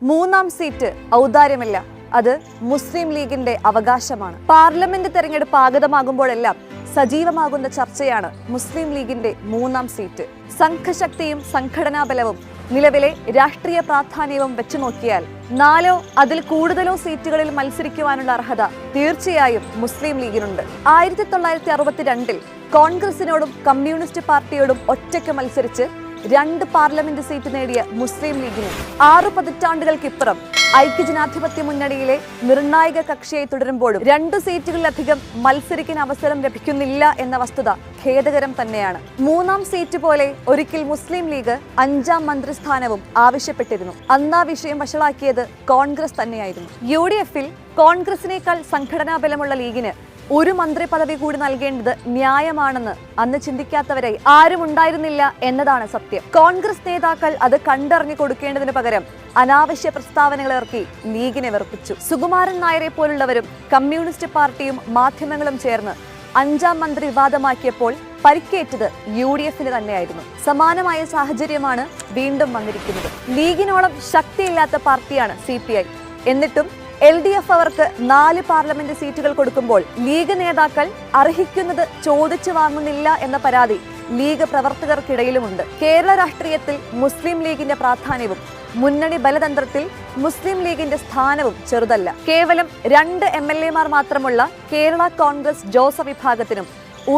മൂന്നാം സീറ്റ് ഔദാര്യമല്ല, അത് മുസ്ലിം ലീഗിന്റെ അവകാശമാണ്. പാർലമെന്റ് തെരഞ്ഞെടുപ്പ് ആഗതമാകുമ്പോഴെല്ലാം സജീവമാകുന്ന ചർച്ചയാണ് മുസ്ലിം ലീഗിന്റെ മൂന്നാം സീറ്റ്. സംഘശക്തിയും സംഘടനാ ബലവും നിലവിലെ രാഷ്ട്രീയ പ്രാധാന്യവും വെച്ചു നോക്കിയാൽ 4 അതിൽ കൂടുതലോ സീറ്റുകളിൽ മത്സരിക്കുവാനുള്ള അർഹത തീർച്ചയായും മുസ്ലിം ലീഗിനുണ്ട്. 1962 കോൺഗ്രസിനോടും കമ്മ്യൂണിസ്റ്റ് പാർട്ടിയോടും ഒറ്റയ്ക്ക് മത്സരിച്ച് 2 പാർലമെന്റ് സീറ്റ് നേടിയ മുസ്ലിം ലീഗിന് 6 പതിറ്റാണ്ടുകൾക്കിപ്പുറം ഐക്യജനാധിപത്യ മുന്നണിയിലെ നിർണായക കക്ഷിയായി തുടരുമ്പോഴും 2 സീറ്റുകളിലധികം മത്സരിക്കാൻ അവസരം ലഭിക്കുന്നില്ല എന്ന വസ്തുത ഖേദകരം തന്നെയാണ്. മൂന്നാം സീറ്റ് പോലെ ഒരിക്കൽ മുസ്ലിം ലീഗ് 5ാം മന്ത്രിസ്ഥാനവും ആവശ്യപ്പെട്ടിരുന്നു. അന്ന് ആ വിഷയം വഷളാക്കിയത് കോൺഗ്രസ് തന്നെയായിരുന്നു. UDF-ൽ കോൺഗ്രസിനേക്കാൾ സംഘടനാ ബലമുള്ള ലീഗിന് ഒരു മന്ത്രി പദവി കൂടി നൽകേണ്ടത് ന്യായമാണെന്ന് അന്ന് ചിന്തിക്കാത്തവരായി ആരും ഉണ്ടായിരുന്നില്ല എന്നതാണ് സത്യം. കോൺഗ്രസ് നേതാക്കൾ അത് കണ്ടറിഞ്ഞു കൊടുക്കേണ്ടതിന് പകരം അനാവശ്യ പ്രസ്താവനകൾ ഇറക്കി ലീഗിനെ വെറുപ്പിച്ചു. സുകുമാരൻ നായരെ പോലുള്ളവരും കമ്മ്യൂണിസ്റ്റ് പാർട്ടിയും മാധ്യമങ്ങളും ചേർന്ന് 5ാം മന്ത്രി വിവാദമാക്കിയപ്പോൾ പരിക്കേറ്റത് UDF-ന് തന്നെയായിരുന്നു. സമാനമായ സാഹചര്യമാണ് വീണ്ടും വന്നിരിക്കുന്നത്. ലീഗിനോളം ശക്തിയില്ലാത്ത പാർട്ടിയാണ് CPI. എന്നിട്ടും LDF അവർക്ക് 4 പാർലമെന്റ് സീറ്റുകൾ കൊടുക്കുമ്പോൾ ലീഗ് നേതാക്കൾ അർഹിക്കുന്നത് ചോദിച്ചു വാങ്ങുന്നില്ല എന്ന പരാതി ലീഗ് പ്രവർത്തകർക്കിടയിലുമുണ്ട്. കേരള രാഷ്ട്രീയത്തിൽ മുസ്ലിം ലീഗിന്റെ പ്രാധാന്യവും മുന്നണി ബലതന്ത്രത്തിൽ മുസ്ലിം ലീഗിന്റെ സ്ഥാനവും ചെറുതല്ല. കേവലം 2 MLA-മാർ മാത്രമുള്ള കേരള കോൺഗ്രസ് ജോസഫ് വിഭാഗത്തിനും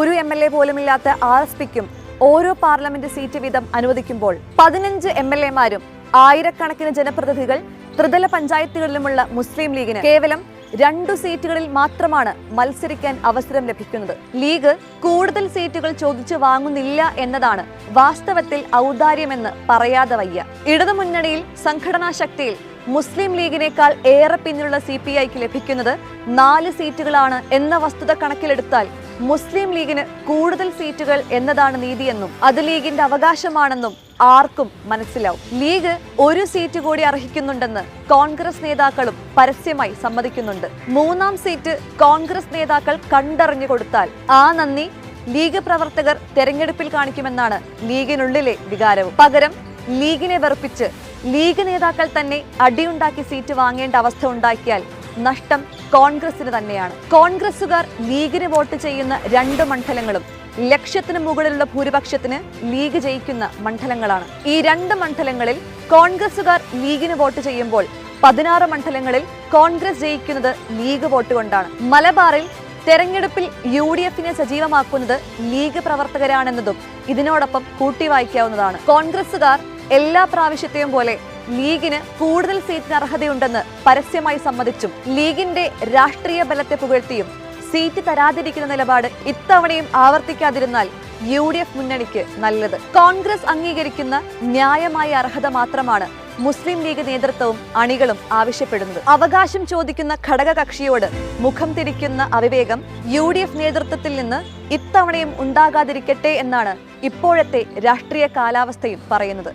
ഒരു MLA പോലുമില്ലാത്ത RSPക്കും ഓരോ പാർലമെന്റ് സീറ്റ് വീതം അനുവദിക്കുമ്പോൾ 15 MLA-മാരും ആയിരക്കണക്കിന് ജനപ്രതിനിധികൾ ത്രിതല പഞ്ചായത്തുകളിലുമുള്ള മുസ്ലിം ലീഗിന് കേവലം 2 സീറ്റുകളിൽ മാത്രമാണ് മത്സരിക്കാൻ അവസരം ലഭിക്കുന്നത്. ലീഗ് കൂടുതൽ സീറ്റുകൾ ചോദിച്ചു വാങ്ങുന്നില്ല എന്നതാണ് വാസ്തവത്തിൽ ഔദാര്യമെന്ന് പറയാതെ വയ്യ. ഇടതുമുന്നണിയിൽ സംഘടനാ ശക്തിയിൽ മുസ്ലിം ലീഗിനേക്കാൾ ഏറെ പിന്നിലുള്ള CPIക്ക് ലഭിക്കുന്നത് 4 സീറ്റുകളാണ് എന്ന വസ്തുത കണക്കിലെടുത്താൽ മുസ്ലിം ലീഗിന് കൂടുതൽ സീറ്റുകൾ എന്നതാണ് നീതിയെന്നും അത് ലീഗിന്റെ അവകാശമാണെന്നും ആർക്കും മനസ്സിലാവും. ലീഗ് ഒരു സീറ്റ് കൂടി അർഹിക്കുന്നുണ്ടെന്ന് കോൺഗ്രസ് നേതാക്കളും പരസ്യമായി സമ്മതിക്കുന്നുണ്ട്. മൂന്നാം സീറ്റ് കോൺഗ്രസ് നേതാക്കൾ കണ്ടറിഞ്ഞു കൊടുത്താൽ ആ നന്ദി ലീഗ് പ്രവർത്തകർ തെരഞ്ഞെടുപ്പിൽ കാണിക്കുമെന്നാണ് ലീഗിനുള്ളിലെ വികാരവും. പകരം ലീഗിനെ വെറുപ്പിച്ച് ലീഗ് നേതാക്കൾ തന്നെ അടിയുണ്ടാക്കി സീറ്റ് വാങ്ങേണ്ട അവസ്ഥ ഉണ്ടാക്കിയാൽ നഷ്ടം കോൺഗ്രസിന് തന്നെയാണ്. കോൺഗ്രസുകാർ ലീഗിന് വോട്ട് ചെയ്യുന്ന 2 മണ്ഡലങ്ങളും ലക്ഷത്തിന് മുകളിലുള്ള ഭൂരിപക്ഷത്തിന് ലീഗ് ജയിക്കുന്ന മണ്ഡലങ്ങളാണ്. ഈ 2 മണ്ഡലങ്ങളിൽ കോൺഗ്രസുകാർ ലീഗിന് വോട്ട് ചെയ്യുമ്പോൾ 16 മണ്ഡലങ്ങളിൽ കോൺഗ്രസ് ജയിക്കുന്നത് ലീഗ് വോട്ട് കൊണ്ടാണ്. മലബാറിൽ തെരഞ്ഞെടുപ്പിൽ UDF-നെ സജീവമാക്കുന്നത് ലീഗ് പ്രവർത്തകരാണെന്നതും ഇതിനോടൊപ്പം കൂട്ടിവായിക്കാവുന്നതാണ്. കോൺഗ്രസുകാർ എല്ലാ പ്രാവശ്യത്തെയും പോലെ ലീഗിന് കൂടുതൽ സീറ്റിന് അർഹതയുണ്ടെന്ന് പരസ്യമായി സമ്മതിച്ചും ലീഗിന്റെ രാഷ്ട്രീയ ബലത്തെ പുകഴ്ത്തിയും സീറ്റ് തരാതിരിക്കുന്ന നിലപാട് ഇത്തവണയും ആവർത്തിക്കാതിരുന്നാൽ UDF മുന്നണിക്ക് നല്ലത്. കോൺഗ്രസ് അംഗീകരിക്കുന്ന ന്യായമായ അർഹത മാത്രമാണ് മുസ്ലിം ലീഗ് നേതൃത്വവും അണികളും ആവശ്യപ്പെടുന്നത്. അവകാശം ചോദിക്കുന്ന ഘടകകക്ഷിയോട് മുഖം തിരിക്കുന്ന അവിവേകം UDF നേതൃത്വത്തിൽ നിന്ന് ഇത്തവണയും ഉണ്ടാകാതിരിക്കട്ടെ എന്നാണ് ഇപ്പോഴത്തെ രാഷ്ട്രീയ കാലാവസ്ഥയും പറയുന്നത്.